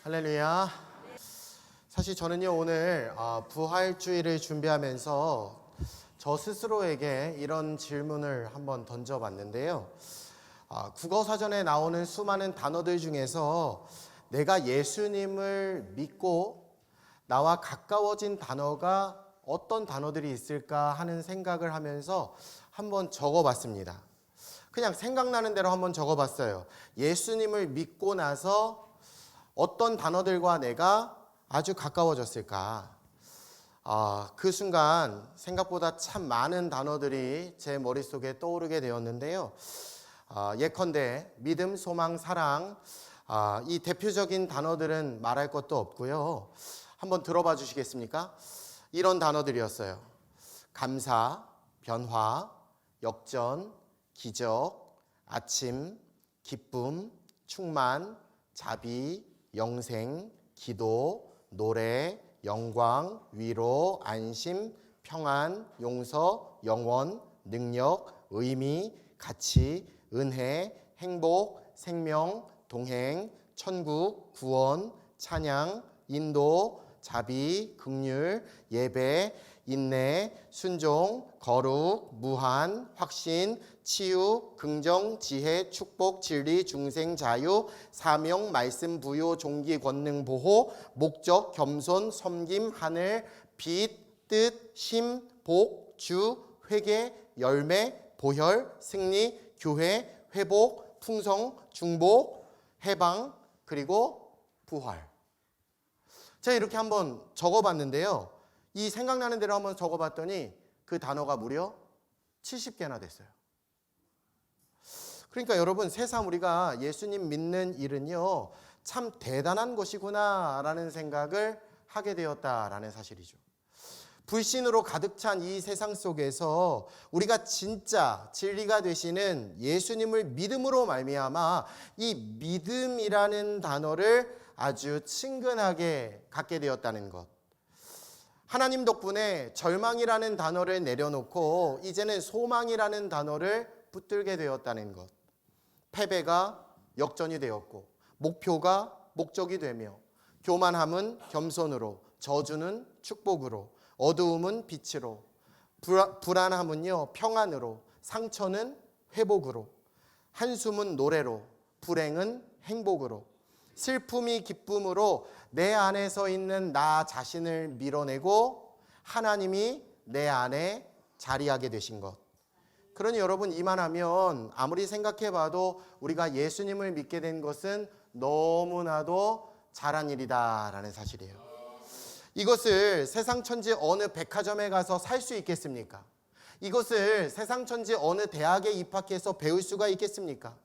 할렐루야. 사실 저는요 오늘 부활주의를 준비하면서 저 스스로에게 이런 질문을 한번 던져봤는데요. 국어사전에 나오는 수많은 단어들 중에서 내가 예수님을 믿고 나와 가까워진 단어가 어떤 단어들이 있을까 하는 생각을 하면서 한번 적어봤습니다. 그냥 생각나는 대로 한번 적어봤어요. 예수님을 믿고 나서 어떤 단어들과 내가 아주 가까워졌을까? 그 순간 생각보다 참 많은 단어들이 제 머릿속에 떠오르게 되었는데요. 예컨대 믿음, 소망, 사랑, 이 대표적인 단어들은 말할 것도 없고요. 한번 들어봐 주시겠습니까? 이런 단어들이었어요. 감사, 변화, 역전, 기적, 아침, 기쁨, 충만, 자비, 영생, 기도, 노래, 영광, 위로, 안심, 평안, 용서, 영원, 능력, 의미, 가치, 은혜, 행복, 생명, 동행, 천국, 구원, 찬양, 인도, 자비, 긍휼, 예배, 인내, 순종, 거룩, 무한, 확신, 치유, 긍정, 지혜, 축복, 진리, 중생, 자유, 사명, 말씀, 부요, 종기, 권능, 보호, 목적, 겸손, 섬김, 하늘, 빛, 뜻, 심, 복, 주, 회개, 열매, 보혈, 승리, 교회, 회복, 풍성, 중복, 해방, 그리고 부활. 제가 이렇게 한번 적어봤는데요. 이 생각나는 대로 한번 적어봤더니 그 단어가 무려 70개나 됐어요. 그러니까 여러분, 새삼 우리가 예수님 믿는 일은요 참 대단한 것이구나 라는 생각을 하게 되었다라는 사실이죠. 불신으로 가득 찬 이 세상 속에서 우리가 진짜 진리가 되시는 예수님을 믿음으로 말미암아 이 믿음이라는 단어를 아주 친근하게 갖게 되었다는 것. 하나님 덕분에 절망이라는 단어를 내려놓고 이제는 소망이라는 단어를 붙들게 되었다는 것. 패배가 역전이 되었고 목표가 목적이 되며 교만함은 겸손으로, 저주는 축복으로, 어두움은 빛으로, 불안함은요 평안으로, 상처는 회복으로, 한숨은 노래로, 불행은 행복으로, 슬픔이 기쁨으로 내 안에서 있는 나 자신을 밀어내고 하나님이 내 안에 자리하게 되신 것. 그러니 여러분, 이만하면 아무리 생각해봐도 우리가 예수님을 믿게 된 것은 너무나도 잘한 일이다라는 사실이에요. 이것을 세상 천지 어느 백화점에 가서 살 수 있겠습니까? 이것을 세상 천지 어느 대학에 입학해서 배울 수가 있겠습니까?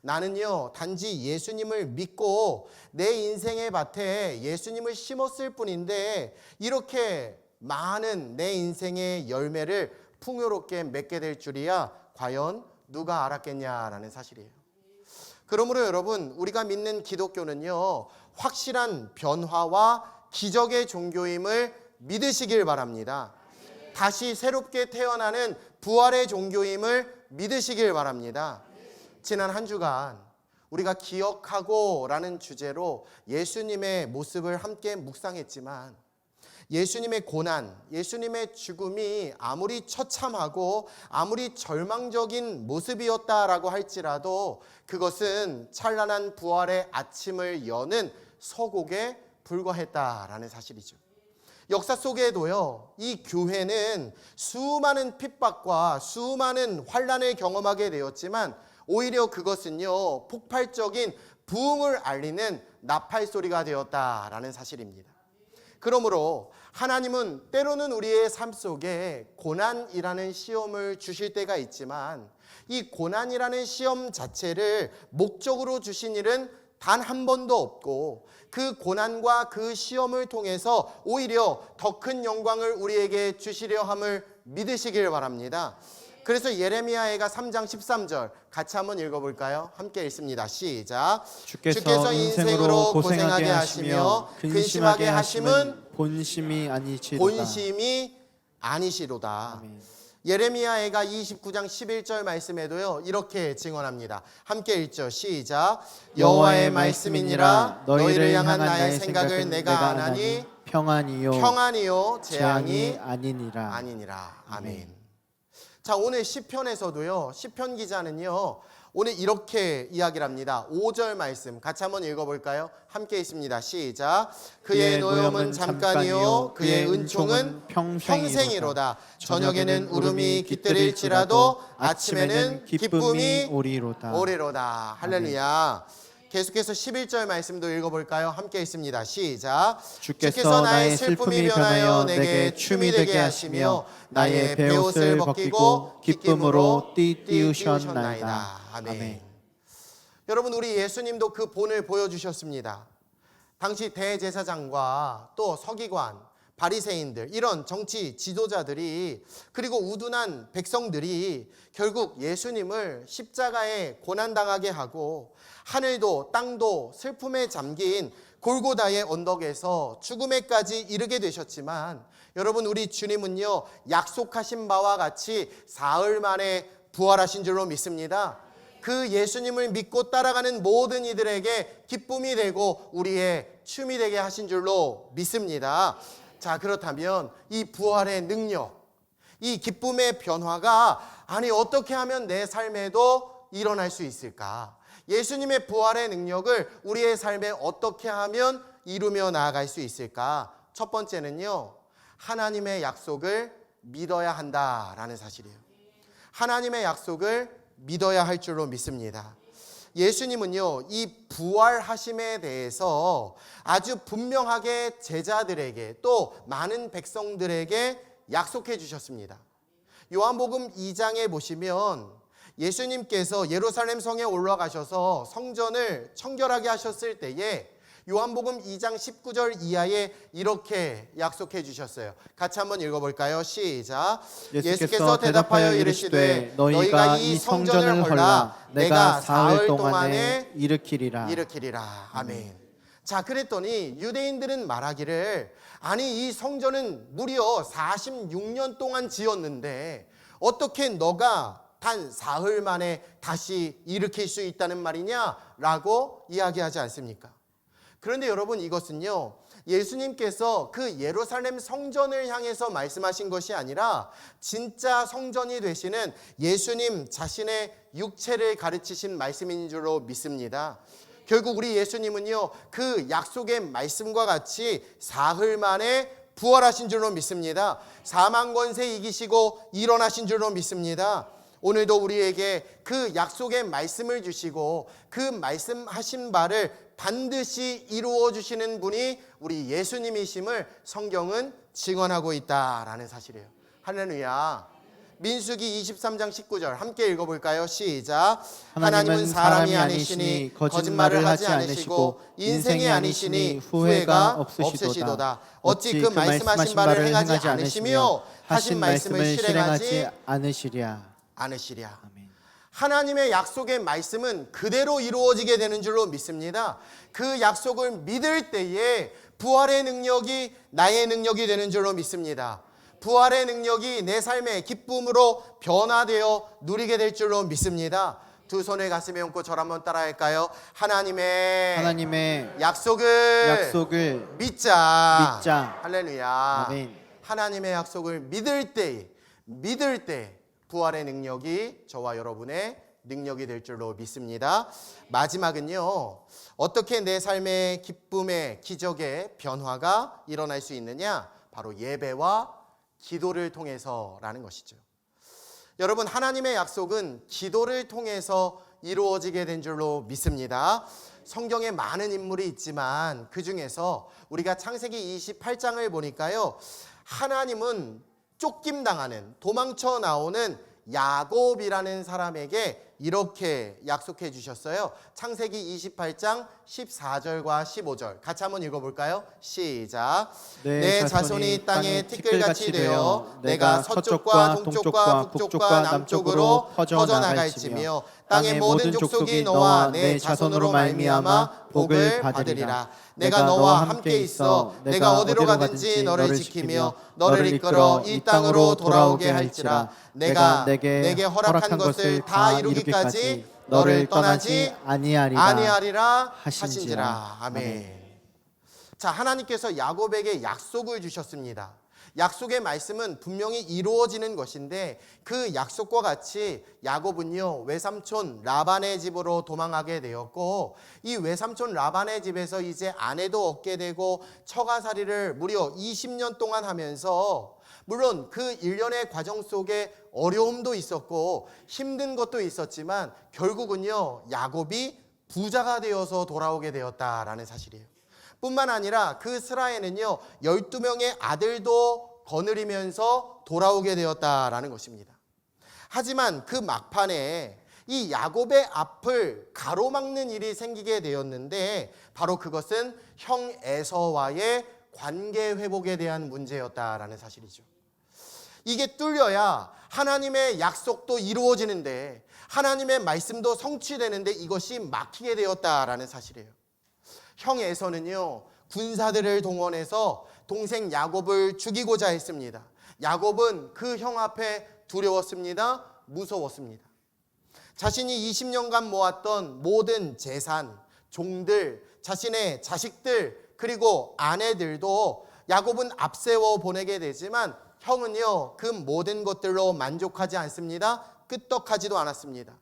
나는요 단지 예수님을 믿고 내 인생의 밭에 예수님을 심었을 뿐인데 이렇게 많은 내 인생의 열매를 풍요롭게 맺게 될 줄이야 과연 누가 알았겠냐라는 사실이에요. 그러므로 여러분, 우리가 믿는 기독교는요 확실한 변화와 기적의 종교임을 믿으시길 바랍니다. 다시 새롭게 태어나는 부활의 종교임을 믿으시길 바랍니다. 지난 한 주간 우리가 기억하고 라는 주제로 예수님의 모습을 함께 묵상했지만 예수님의 고난, 예수님의 죽음이 아무리 처참하고 아무리 절망적인 모습이었다라고 할지라도 그것은 찬란한 부활의 아침을 여는 서곡에 불과했다라는 사실이죠. 역사 속에도요 이 교회는 수많은 핍박과 수많은 환난을 경험하게 되었지만 오히려 그것은요 폭발적인 부흥을 알리는 나팔 소리가 되었다라는 사실입니다. 그러므로 하나님은 때로는 우리의 삶 속에 고난이라는 시험을 주실 때가 있지만 이 고난이라는 시험 자체를 목적으로 주신 일은 단 한 번도 없고 그 고난과 그 시험을 통해서 오히려 더 큰 영광을 우리에게 주시려 함을 믿으시길 바랍니다. 그래서 예레미야가 3장 13절 같이 한번 읽어볼까요? 함께 읽습니다. 시작. 주께서 인생으로 고생하게 하시며 근심하게 하심은 본심이 아니시로다. 아니시로다. 아멘. 예레미야애가 29장 11절 말씀에도요 이렇게 증언합니다. 함께 읽죠. 시작. 여호와의 말씀이니라 너희를 향한 나의 생각을 내가 아나니 평안이요 재앙이 아니니라. 아멘. 자, 오늘 시편에서도요 시편 기자는요 오늘 이렇게 이야기를 합니다. 5절 말씀 같이 한번 읽어볼까요? 함께 있습니다. 시작. 그의 노염은 잠깐이요 그의 은총은 평생이로다. 저녁에는 울음이 깃들일지라도 아침에는 기쁨이 오리로다. 할렐루야. 계속해서 11절 말씀도 읽어볼까요? 함께 있습니다. 시작. 주께서 나의 슬픔이 변하여 내게 춤이 되게 하시며 나의 베옷을 벗기고 기쁨으로 띠우셨나이다. 아멘. 여러분, 우리 예수님도 그 본을 보여주셨습니다. 당시 대제사장과 또 서기관, 바리새인들, 이런 정치 지도자들이 그리고 우둔한 백성들이 결국 예수님을 십자가에 고난당하게 하고 하늘도 땅도 슬픔에 잠긴 골고다의 언덕에서 죽음에까지 이르게 되셨지만, 여러분, 우리 주님은요 약속하신 바와 같이 사흘 만에 부활하신 줄로 믿습니다. 그 예수님을 믿고 따라가는 모든 이들에게 기쁨이 되고 우리의 춤이 되게 하신 줄로 믿습니다. 자, 그렇다면 이 부활의 능력, 이 기쁨의 변화가 어떻게 하면 내 삶에도 일어날 수 있을까? 예수님의 부활의 능력을 우리의 삶에 어떻게 하면 이루며 나아갈 수 있을까? 첫 번째는요, 하나님의 약속을 믿어야 한다라는 사실이에요. 하나님의 약속을 믿어야 할 줄로 믿습니다. 예수님은요 이 부활하심에 대해서 아주 분명하게 제자들에게 또 많은 백성들에게 약속해 주셨습니다. 요한복음 2장에 보시면 예수님께서 예루살렘 성에 올라가셔서 성전을 청결하게 하셨을 때에 요한복음 2장 19절 이하에 이렇게 약속해 주셨어요. 같이 한번 읽어볼까요? 시작. 예수께서 대답하여 이르시되 너희가 이 성전을 헐라 내가 사흘 동안에 일으키리라. 아멘. 자, 그랬더니 유대인들은 말하기를 이 성전은 무려 46년 동안 지었는데 어떻게 너가 단 사흘 만에 다시 일으킬 수 있다는 말이냐? 라고 이야기하지 않습니까? 그런데 여러분, 이것은요 예수님께서 그 예루살렘 성전을 향해서 말씀하신 것이 아니라 진짜 성전이 되시는 예수님 자신의 육체를 가르치신 말씀인 줄로 믿습니다. 결국 우리 예수님은요 그 약속의 말씀과 같이 사흘 만에 부활하신 줄로 믿습니다. 사망 권세 이기시고 일어나신 줄로 믿습니다. 오늘도 우리에게 그 약속의 말씀을 주시고 그 말씀하신 바를 반드시 이루어 주시는 분이 우리 예수님이심을 성경은 증언하고 있다라는 사실이에요. 할렐루야. 민수기 23장 19절 함께 읽어볼까요? 시작. 하나님은 사람이 아니시니 거짓말을 하지 않으시고 인생이 아니시니 후회가 없으시도다. 어찌 그 말씀하신 바를 행하지 않으시며 하신 말씀을 실행하지 않으시랴. 아멘. 하나님의 약속의 말씀은 그대로 이루어지게 되는 줄로 믿습니다. 그 약속을 믿을 때에 부활의 능력이 나의 능력이 되는 줄로 믿습니다. 부활의 능력이 내 삶의 기쁨으로 변화되어 누리게 될 줄로 믿습니다. 두 손을 가슴에 얹고 저를 한번 따라할까요? 하나님의 약속을 믿자. 할렐루야. 아멘. 하나님의 약속을 믿을 때 부활의 능력이 저와 여러분의 능력이 될 줄로 믿습니다. 마지막은요, 어떻게 내 삶의 기쁨의 기적의 변화가 일어날 수 있느냐? 바로 예배와 기도를 통해서라는 것이죠. 여러분, 하나님의 약속은 기도를 통해서 이루어지게 된 줄로 믿습니다. 성경에 많은 인물이 있지만 그 중에서 우리가 창세기 28장을 보니까요, 하나님은 쫓김당하는 도망쳐 나오는 야곱이라는 사람에게 이렇게 약속해 주셨어요. 창세기 28장 14절과 15절 같이 한번 읽어볼까요? 시작. 내 자손이 땅에 티끌같이 되어 내가 서쪽과 동쪽과 북쪽과 남쪽으로 퍼져나갈지며 땅의 모든 족속이 너와 내 자손으로 말미암아 복을 받으리라. 내가 너와 함께 있어 내가 어디로 가든지 너를 지키며 너를 이끌어 이 땅으로 돌아오게 할지라. 내가 내게 허락한 것을 다 이루기까지 너를 떠나지 아니하리라 하신지라. 아멘. 자, 하나님께서 야곱에게 약속을 주셨습니다. 약속의 말씀은 분명히 이루어지는 것인데 그 약속과 같이 야곱은요 외삼촌 라반의 집으로 도망하게 되었고, 이 외삼촌 라반의 집에서 이제 아내도 얻게 되고 처가살이를 무려 20년 동안 하면서, 물론 그 일련의 과정 속에 어려움도 있었고 힘든 것도 있었지만 결국은요 야곱이 부자가 되어서 돌아오게 되었다라는 사실이에요. 뿐만 아니라 그 스라에는요 12명의 아들도 거느리면서 돌아오게 되었다라는 것입니다. 하지만 그 막판에 이 야곱의 앞을 가로막는 일이 생기게 되었는데, 바로 그것은 형 에서와의 관계 회복에 대한 문제였다라는 사실이죠. 이게 뚫려야 하나님의 약속도 이루어지는데 하나님의 말씀도 성취되는데 이것이 막히게 되었다라는 사실이에요. 형 에서는요 군사들을 동원해서 동생 야곱을 죽이고자 했습니다. 야곱은 그 형 앞에 두려웠습니다. 무서웠습니다. 자신이 20년간 모았던 모든 재산, 종들, 자신의 자식들, 그리고 아내들도 야곱은 앞세워 보내게 되지만 형은요 그 모든 것들로 만족하지 않습니다. 끄떡하지도 않았습니다.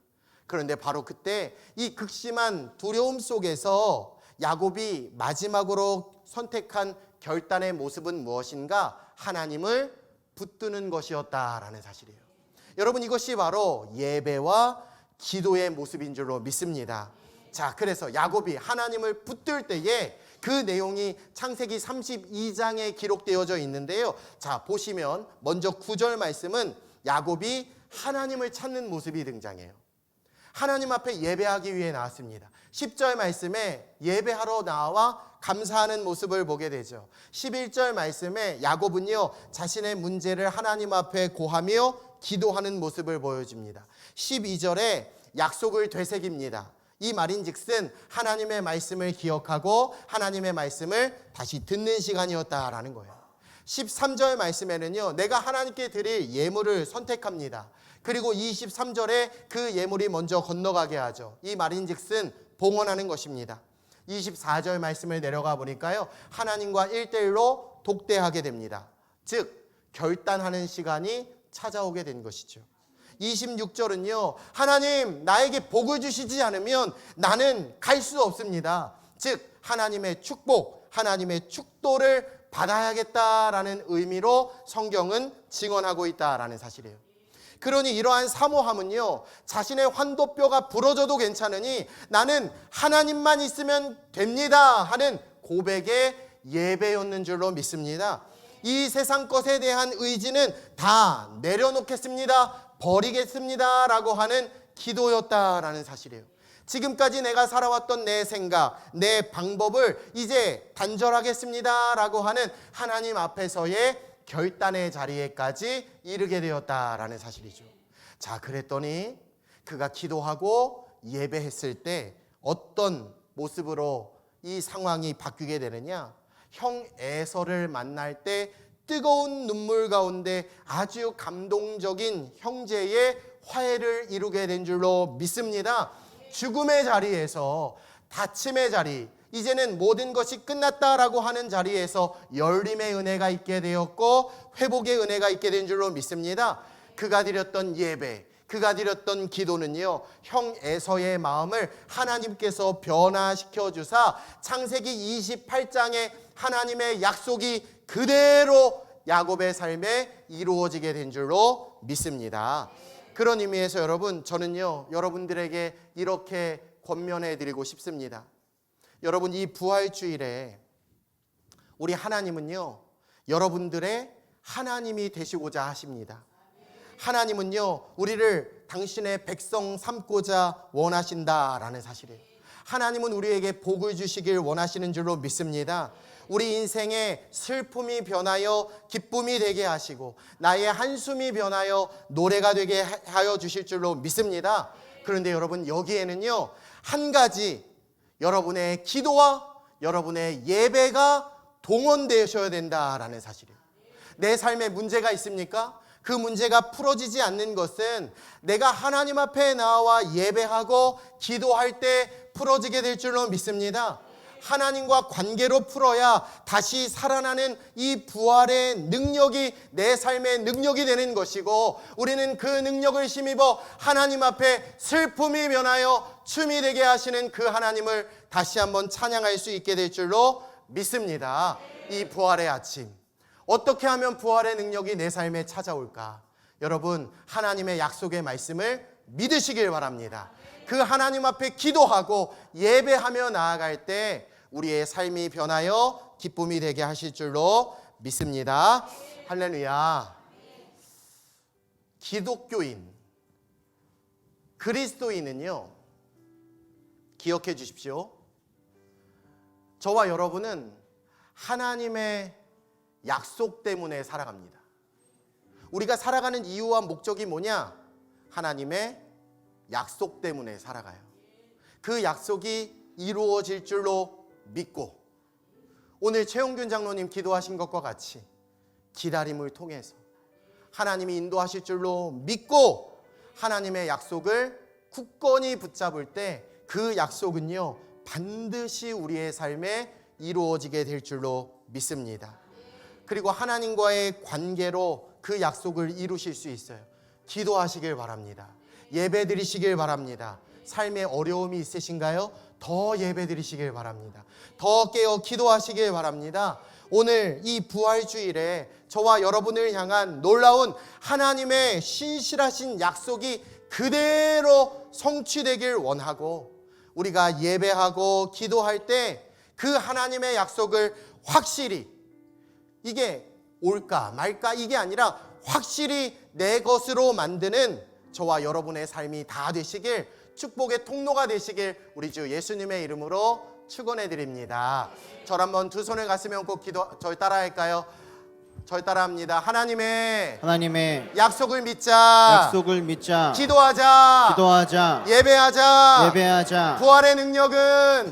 그런데 바로 그때 이 극심한 두려움 속에서 야곱이 마지막으로 선택한 결단의 모습은 무엇인가? 하나님을 붙드는 것이었다라는 사실이에요. 여러분, 이것이 바로 예배와 기도의 모습인 줄로 믿습니다. 자, 그래서 야곱이 하나님을 붙들 때에 그 내용이 창세기 32장에 기록되어져 있는데요. 자, 보시면 먼저 9절 말씀은 야곱이 하나님을 찾는 모습이 등장해요. 하나님 앞에 예배하기 위해 나왔습니다. 10절 말씀에 예배하러 나와 감사하는 모습을 보게 되죠. 11절 말씀에 야곱은요 자신의 문제를 하나님 앞에 고하며 기도하는 모습을 보여줍니다. 12절에 약속을 되새깁니다. 이 말인즉슨 하나님의 말씀을 기억하고 하나님의 말씀을 다시 듣는 시간이었다라는 거예요. 13절 말씀에는요 내가 하나님께 드릴 예물을 선택합니다. 그리고 23절에 그 예물이 먼저 건너가게 하죠. 이 말인즉슨 봉헌하는 것입니다. 24절 말씀을 내려가 보니까요 하나님과 1대1로 독대하게 됩니다. 즉 결단하는 시간이 찾아오게 된 것이죠. 26절은요 하나님 나에게 복을 주시지 않으면 나는 갈 수 없습니다. 즉 하나님의 축복, 하나님의 축도를 받아야겠다라는 의미로 성경은 증언하고 있다라는 사실이에요. 그러니 이러한 사모함은요 자신의 환도뼈가 부러져도 괜찮으니 나는 하나님만 있으면 됩니다 하는 고백의 예배였는 줄로 믿습니다. 이 세상 것에 대한 의지는 다 내려놓겠습니다, 버리겠습니다 라고 하는 기도였다라는 사실이에요. 지금까지 내가 살아왔던 내 생각, 내 방법을 이제 단절하겠습니다 라고 하는 하나님 앞에서의 결단의 자리에까지 이르게 되었다라는 사실이죠. 자, 그랬더니 그가 기도하고 예배했을 때 어떤 모습으로 이 상황이 바뀌게 되느냐? 형 에서를 만날 때 뜨거운 눈물 가운데 아주 감동적인 형제의 화해를 이루게 된 줄로 믿습니다. 죽음의 자리에서, 다침의 자리, 이제는 모든 것이 끝났다라고 하는 자리에서 열림의 은혜가 있게 되었고 회복의 은혜가 있게 된 줄로 믿습니다. 그가 드렸던 예배, 그가 드렸던 기도는요 형 에서의 마음을 하나님께서 변화시켜 주사 창세기 28장에 하나님의 약속이 그대로 야곱의 삶에 이루어지게 된 줄로 믿습니다. 그런 의미에서 여러분, 저는요 여러분들에게 이렇게 권면해 드리고 싶습니다. 여러분, 이 부활주일에 우리 하나님은요 여러분들의 하나님이 되시고자 하십니다. 하나님은요 우리를 당신의 백성 삼고자 원하신다라는 사실이에요. 하나님은 우리에게 복을 주시길 원하시는 줄로 믿습니다. 우리 인생에 슬픔이 변하여 기쁨이 되게 하시고 나의 한숨이 변하여 노래가 되게 하여 주실 줄로 믿습니다. 그런데 여러분, 여기에는요, 한 가지 여러분의 기도와 여러분의 예배가 동원되셔야 된다라는 사실이에요. 내 삶에 문제가 있습니까? 그 문제가 풀어지지 않는 것은 내가 하나님 앞에 나와 예배하고 기도할 때 풀어지게 될 줄로 믿습니다. 하나님과 관계로 풀어야 다시 살아나는 이 부활의 능력이 내 삶의 능력이 되는 것이고, 우리는 그 능력을 힘입어 하나님 앞에 슬픔이 변하여 춤이 되게 하시는 그 하나님을 다시 한번 찬양할 수 있게 될 줄로 믿습니다. 이 부활의 아침, 어떻게 하면 부활의 능력이 내 삶에 찾아올까? 여러분, 하나님의 약속의 말씀을 믿으시길 바랍니다. 그 하나님 앞에 기도하고 예배하며 나아갈 때 우리의 삶이 변하여 기쁨이 되게 하실 줄로 믿습니다. 할렐루야. 기독교인, 그리스도인은요, 기억해 주십시오. 저와 여러분은 하나님의 약속 때문에 살아갑니다. 우리가 살아가는 이유와 목적이 뭐냐? 하나님의 약속 때문에 살아가요. 그 약속이 이루어질 줄로 믿고, 오늘 최용균 장로님 기도하신 것과 같이 기다림을 통해서 하나님이 인도하실 줄로 믿고 하나님의 약속을 굳건히 붙잡을 때 그 약속은요, 반드시 우리의 삶에 이루어지게 될 줄로 믿습니다. 그리고 하나님과의 관계로 그 약속을 이루실 수 있어요. 기도하시길 바랍니다. 예배 드리시길 바랍니다. 삶에 어려움이 있으신가요? 더 예배 드리시길 바랍니다. 더 깨어 기도하시길 바랍니다. 오늘 이 부활주일에 저와 여러분을 향한 놀라운 하나님의 신실하신 약속이 그대로 성취되길 원하고, 우리가 예배하고 기도할 때 그 하나님의 약속을 확실히, 이게 올까 말까 이게 아니라 확실히 내 것으로 만드는 저와 여러분의 삶이 다 되시길, 축복의 통로가 되시길 우리 주 예수님의 이름으로 축원해 드립니다. 저를 한번 두 손을 가슴에 얹고 저를 따라할까요? 저를 따라합니다. 하나님의 약속을 믿자. 기도하자. 예배하자. 부활의 능력은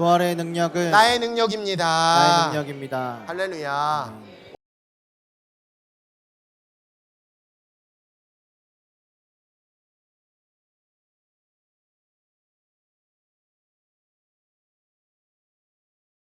나의 능력입니다. 할렐루야.